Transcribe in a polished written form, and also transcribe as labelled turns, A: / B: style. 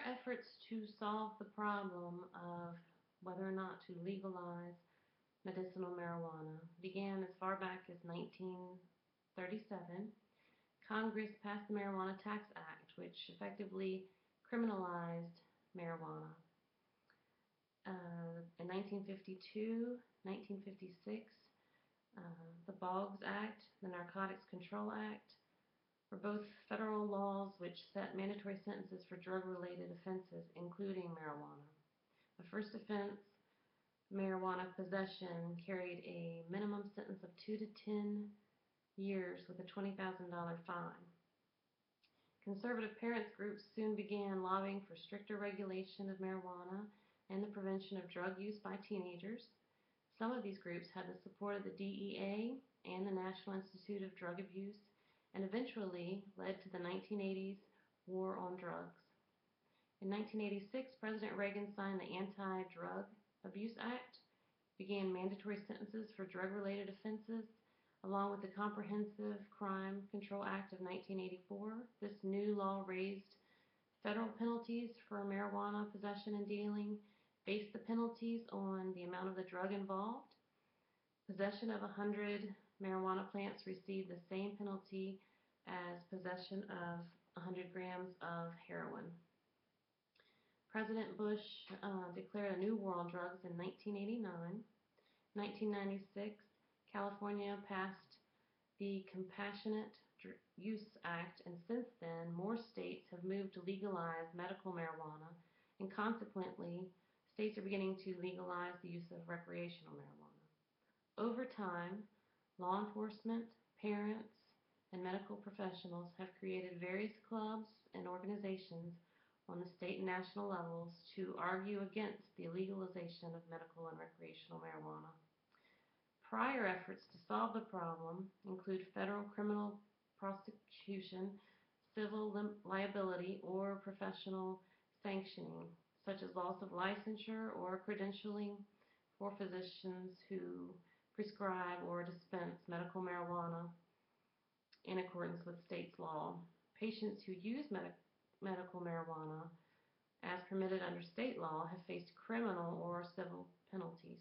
A: efforts to solve the problem of whether or not to legalize medicinal marijuana began as far back as 1937. Congress passed the Marijuana Tax Act, which effectively criminalized marijuana. In 1952, 1956, the Boggs Act, the Narcotics Control Act, were both federal laws which set mandatory sentences for drug-related offenses, including marijuana. The first offense, marijuana possession, carried a minimum sentence of 2 to 10 years with a $20,000 fine. Conservative parents groups soon began lobbying for stricter regulation of marijuana and the prevention of drug use by teenagers. Some of these groups had the support of the DEA and the National Institute of Drug Abuse, and eventually led to the 1980s War on Drugs. In 1986, President Reagan signed the Anti-Drug Abuse Act, began mandatory sentences for drug-related offenses, along with the Comprehensive Crime Control Act of 1984. This new law raised federal penalties for marijuana possession and dealing, based the penalties on the amount of the drug involved. Possession of 100 marijuana plants received the same penalty as possession of 100 grams of heroin. President Bush declared a new war on drugs in 1989. 1996, California passed the Compassionate Use Act, and since then, more states have moved to legalize medical marijuana, and consequently, states are beginning to legalize the use of recreational marijuana. Over time, law enforcement, parents, and medical professionals have created various clubs and organizations on the state and national levels to argue against the legalization of medical and recreational marijuana. Prior efforts to solve the problem include federal criminal prosecution, civil liability, or professional sanctioning, such as loss of licensure or credentialing for physicians who prescribe or dispense medical marijuana in accordance with state's law. Patients who use medical marijuana as permitted under state law have faced criminal or civil penalties.